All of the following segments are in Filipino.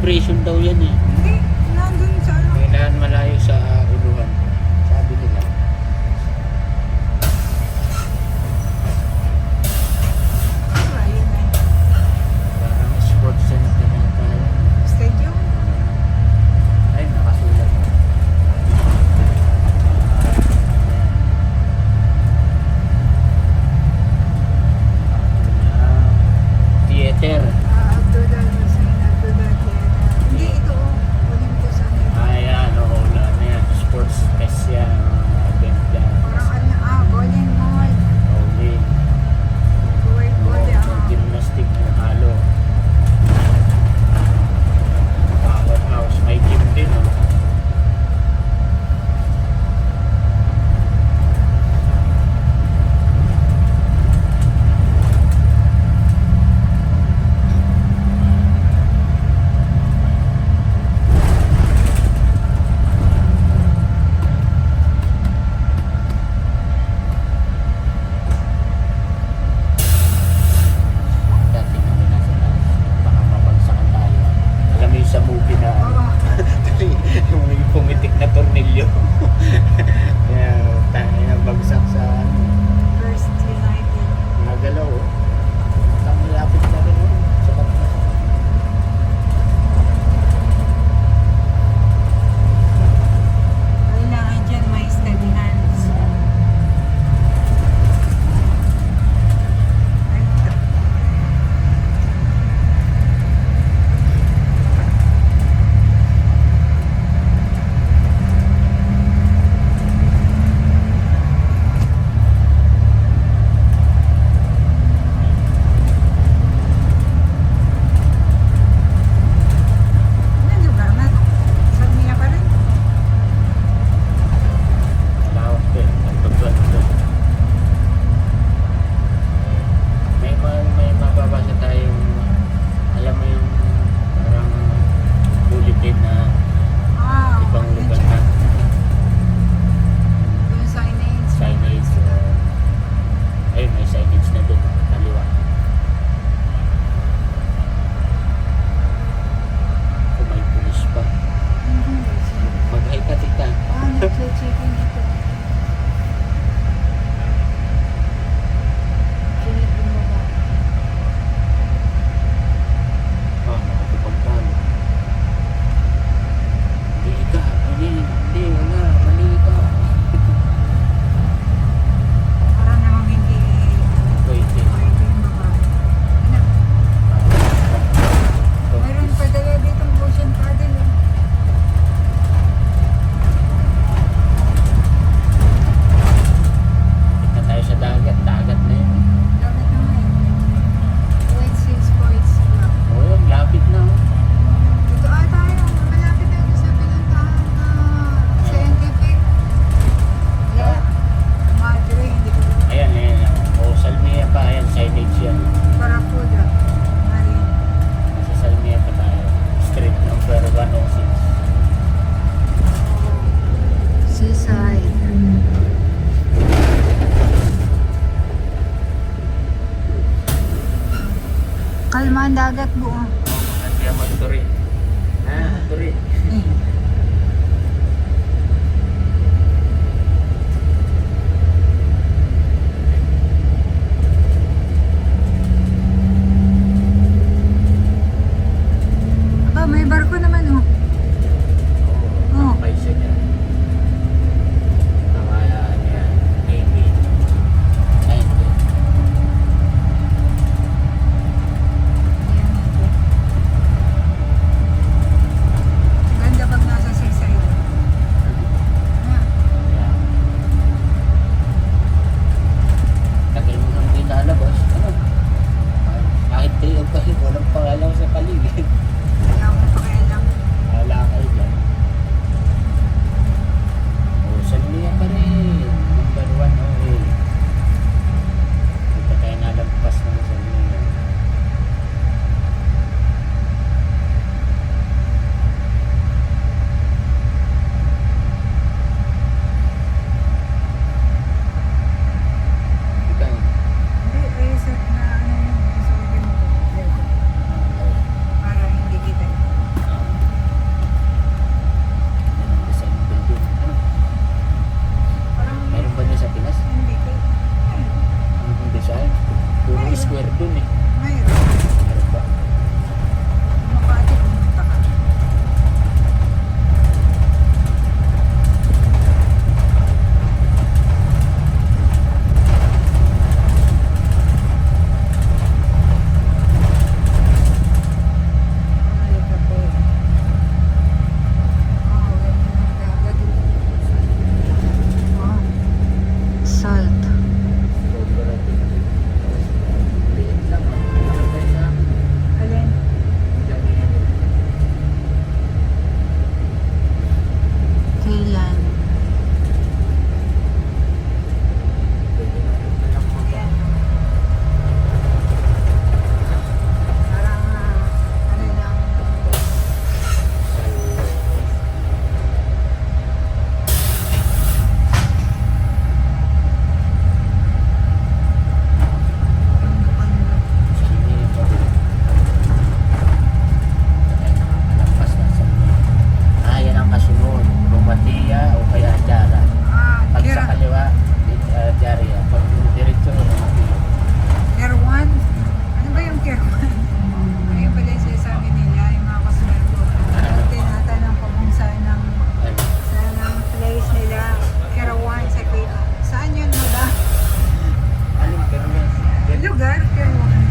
vibration daw yan eh. Hindi, nandun sa ano. Kailangan malayo sa uluhan. Sabi nila. Ayun na. Parang sports center na tayo. Stadium. Ay, nakasulat. Theater. Abdullah Hussein, Abdullah Theater. Hindi, ito oh. Olympus ano. Ayan, oo, ano yan. Sports fest yan. Event yan. Parang ano, bowling mall. Bowling. Kuwait bowling, Gymnastic na halo. Powerhouse. May gym din, oh. Dati namin nasa taas. Baka mabagsakan tayo. Alam mo yung sa movie na yung may pumitik na tornilyo. Kaya tayo na bagsak sa ano. First United. Nagalaw, oh. Malapit na rin, oh. Sapat na. Kailangan dyan may steady hands. Ay, anong lugar na? Sarnia pa rin? Malawak din. Nagpagbuhat doon. May mababasa tayong, alam mo yung parang bulletin na ibang lugar na Yung signage. signage. Ayun, may signage na doon. Kaliwa. Kung may pulis pa. Mag-hi ka, tita. Nag-checking ito. Kinig yung baba. Nakapagpagpalo. Hindi ka. Hindi, wala. Mali ka. Para namang hindi Pwede. pwede yung baba. Ano? Mayroon pa dala dito ng ocean paddle. Eh. Kita tayo sa dagat. Dagat na yun. Dagat naman. Kuwait Sea Sports Club. Oo, yun. Lapit na. Oh. Ito tayo. Malapit tayo sa pinuntahan na scientific. Yeah. Madre, hindi ko alam. Ayan, ayan. O, Salmia pa. Ayan, signage yan. Barracuda. Marine. Nasa Salmia pa tayo. Street number 106. Seaside. Kalma ang dagat buo. Nandiyan magturi. Turi. Aba, may barko naman oh. Oo, paisa niya. Kawayan niya. Navy. Ay, hindi. Ayan, ito. Square dun eh. Mayroon. Meron ba? Makati pumunta ka. Ay, kape. Oo, ganyan ang dagat. Oh, salt. Sobra din. Liit lang. Nakalagay sa Alin? ganyan. Kailan? Pwede na rin na lang mag- Ayan. Parang, ano lang, Yan ang kasunod. Rumatiya o kaya Jara. Pag sa Kira, kaliwa, Jaria. Pag diretso, Rumatiya. Kerwan? Ano ba yung Kerwan? Ayun pala yung sinasabi nila, yung mga customer ko. Tinatanong ko kung saan ang place nila. Kerwan, sa saan yun mo ba? Anong Kermes? Lugar, Kerwan.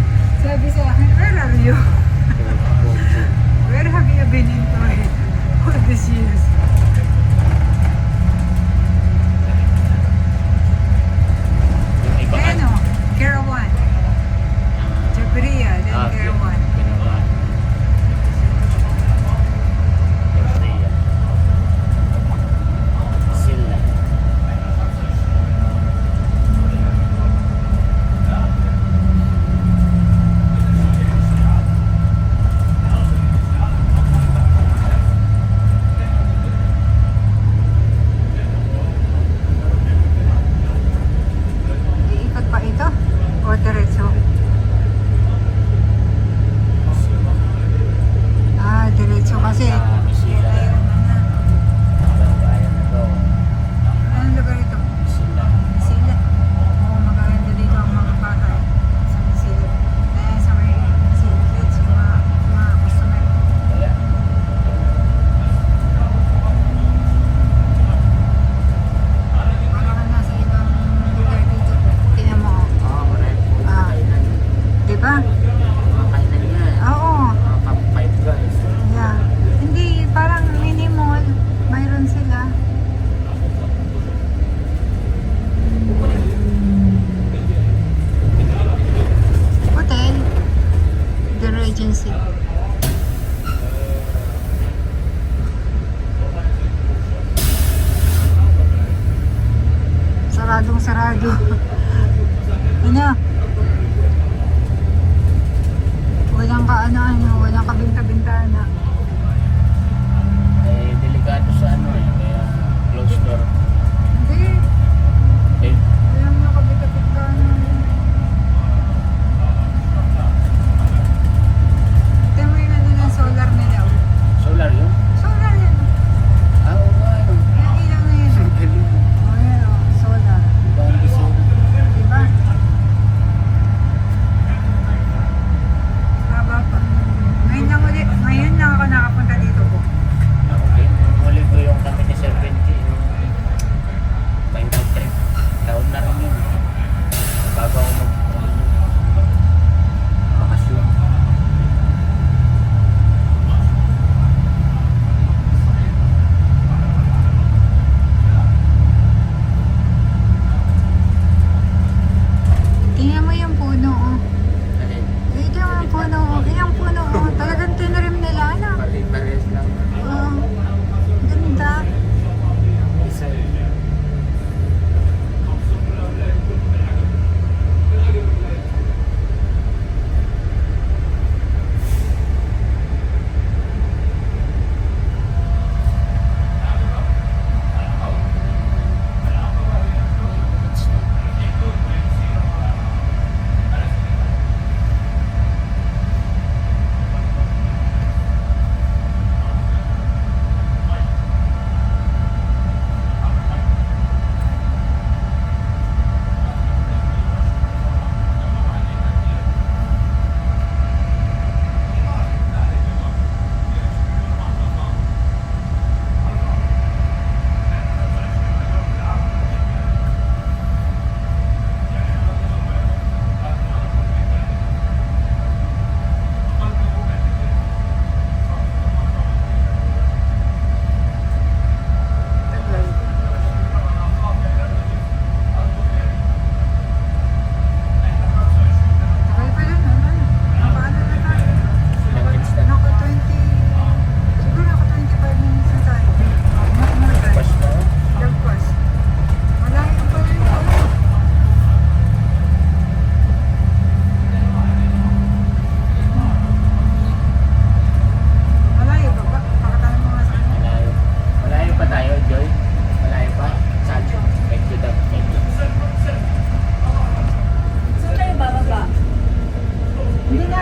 Sabi sa akin, where are you? Where have you been into all these years? Yung iba Eh, ano? Kerwan. Jabria, then Kerwan. Kinawan. Jabria. Silla. Iikot pa ito? O diretso? Ah, diretso kasi. Silla. Mayroon na. Bayan na to. Anong lugar ito? Silla. Sila. Oo, magaganda dito ang mga bahay. Sa Sila. Sa may Sila. Sa mga customer. Kaya, Para ka nasa ibang lugar dito. Tingnan mo. marami po yung Ah. kainan. Diba? Mga kainan yan. Oo. Mga top 5 guys. Yeah. Hindi, parang mini mall. Mayroon sila. Hotel. The Regency. Saradong sarado. Ano?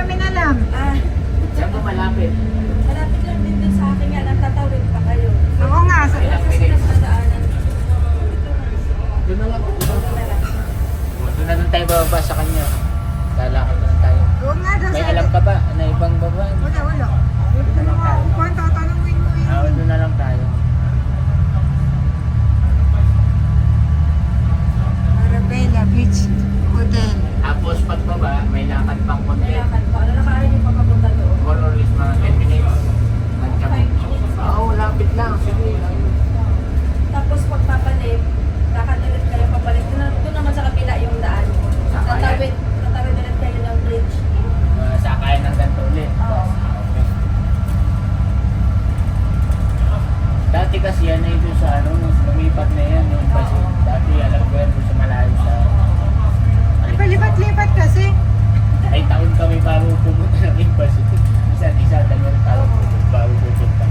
namin alam. Saan ba malapit? Malapit lang din dun sa akin nga, nagtatawid pa kayo. Oo nga, sa, Ilang Kasi minutes? nadaanan. Doon na lang. Doon na lang tayo bababa sa kanya. Lalakad na lang tayo. oo nga daw May sa alam ka ba na ibang baba? Wala, wala. Wala na nga ako pa, tatanungin mo eh. Doon na lang tayo. Arabella Beach Hotel. Tapos pagbaba, may lakad pang konti. Kailangan pa. Lalakarin yung papapunta doon. More or less mga 10 minutes. 5 minutes. Oo, lapit lang. Sige. Tapos pagpapalit, lakad ulit kayo papalik. Doon naman sa kabila yung daan. Sakayan. Tatawid ulit kayo ng bridge. Sakayan ng ganito ulit. Oo. Okay. Dati kasi yan ay doon sa ano, lumipat na yan yung basi. Dati alam ko yan doon sa malayo sa... Palipat-lipat kasi. Ay taon kami bago pumunta ng embassy. Isa, dalawang taon bago pupunta.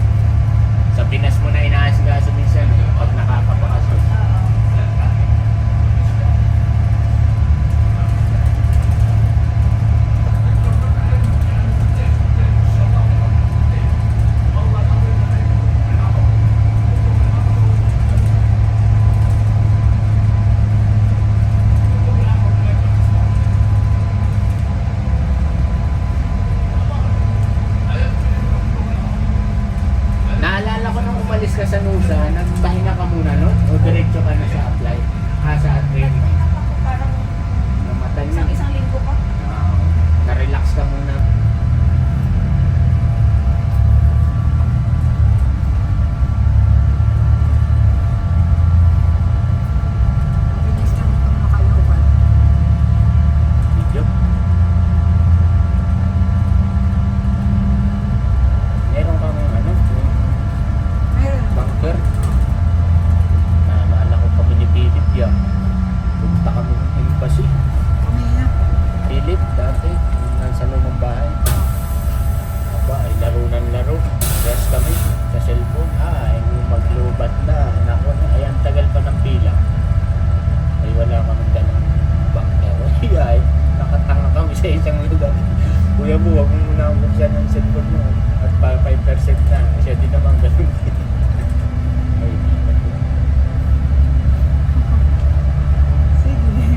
Sa Pinas mo na inaasikaso minsan pag nakakapakasyon. Naalala ko nung umalis ka sa Nusa, nagpahinga ka muna, no? O diretso ka na sa apply? Sa training? Nagpahinga pa ako parang Namatan niya. isang linggo pa. Na-relax ka muna. Bilis lang itong makalupan. Video. Meron kang ano, Meron. bunker. Naalala ko kami ni Philip yan. Punta kami ng embassy. Kumina. Philip, dati, yung nasa lumang bahay. Aba, ay laro ng laro. Rest kami sa cellphone. Ay, nung maglubat na. Naku, ay ang tagal pa ng pila. Ay wala kami dalang bunker. Ay, nakatanga kami sa isang lugar. Kuya mo, huwag mo muna akong buksan ng cellphone mo. At para 5% na. Siya din naman ganun. Ay, Sige.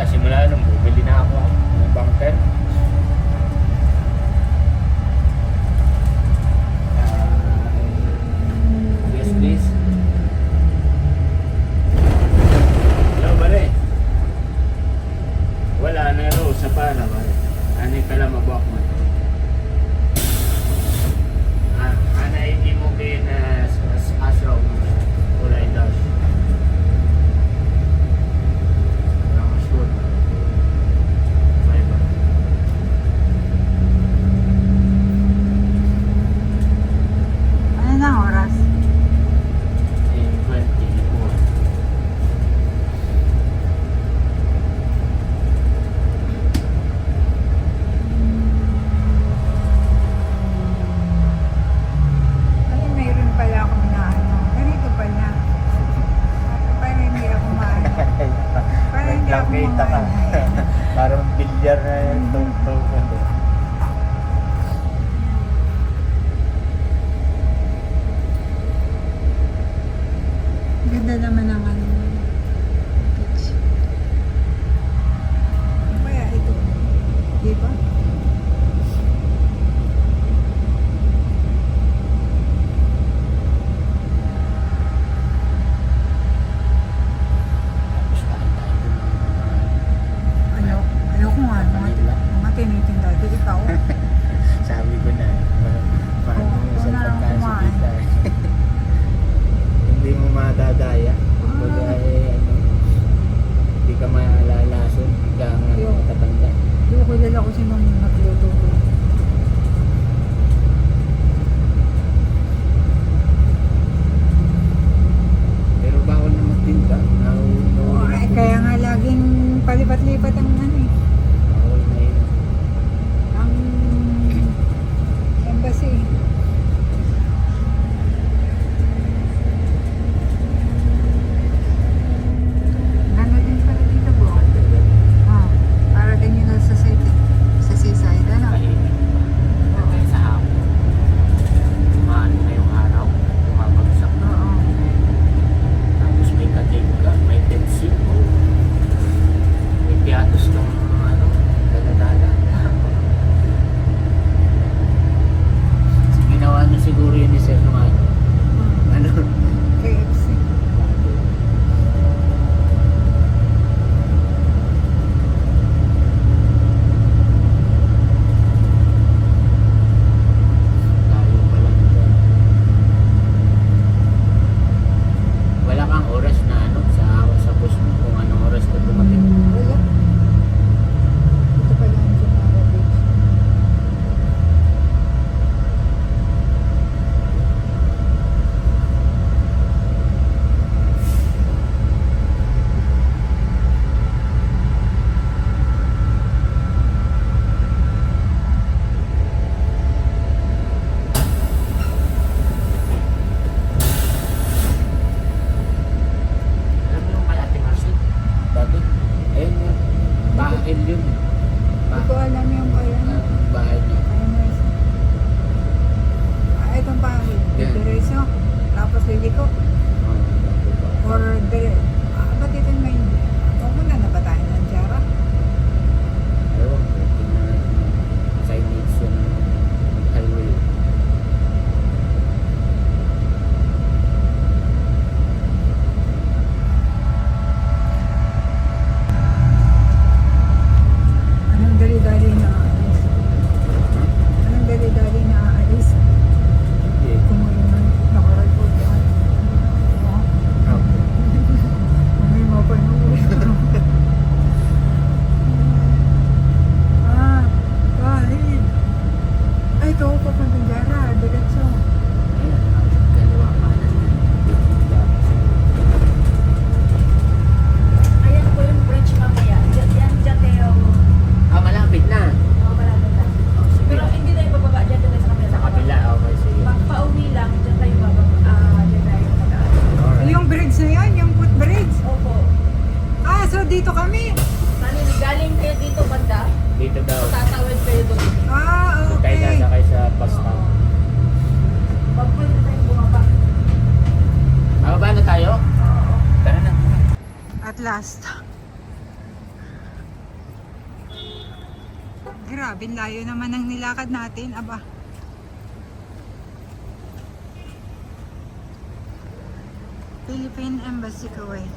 simula nung bumili na ako ng bunker. Yes, please. Hello, bare. Wala na ro sa para, bare. Ano yung kalamabok mo? Ana hindi mo asraw kulay dash. Ano na oras? Ay, mayroon pala akong na ano. Ganito pala. Para hindi ako maano. Para hindi ako Kita ka. maano. Parang bilyar na yan. Tong-tong. Ganda naman ang ano. Beach. Ano kaya ito? Di ba? Tapos kain tayo dun ng Ano? Ayoko nga. Mga tinitinda. Dito ikaw. sabi ko na, paano Oo, mo sa na lang pagkain kumain. kita. Hindi mo madadaya. Kumbaga ano, hindi ka malalason, hindi ka nga Ayoko. matatanda. Hindi ko kilala ko sinong nagluto ko. Pero bawal na magtinda. Oo, ay, kaya nga laging palipat-lipat ang ano eh. Bawal na yun. Ang embassy. Ganda din pala dito po. Ah, para din yun sa city. Sa CC. ko alam yung kaya na. Bahay niya. Itong pa, diretso. Tapos liliko. Or dire. Ba't ito may... Pumunta na ba tayo ng Jara? Ewan ko, tingnan natin yung signage yung highway. Anong dali-dali na aalis? Anong dali-dali na aalis? Okay. Kung may nakarecord yan. Kung may mapanood. Kahit. Ay, ito, papunta Jara. Diretso. Ayan, kaliwa kanan yan. Ayan po yung bridge mamaya. Diyan kayo. Malapit na. Malapit na. Pero hindi tayo bababa dyan sa kabila. Sa kabila, okay, sige. Pag pauwi lang, dyan tayo bababa. Dyan tayo mag-aaral. Alright. Yung bridge na yan, yung footbridge. Opo. So dito kami. Galing kayo dito banda, Dito daw. tatawid kayo doon. Doon tayo Okay. sasakay sa bus stop. Pag pwede na tayo bumaba. Bababa na tayo? Tara na. At last. Grabe, layo naman ang nilakad natin. Aba. Philippine Embassy Kuwait.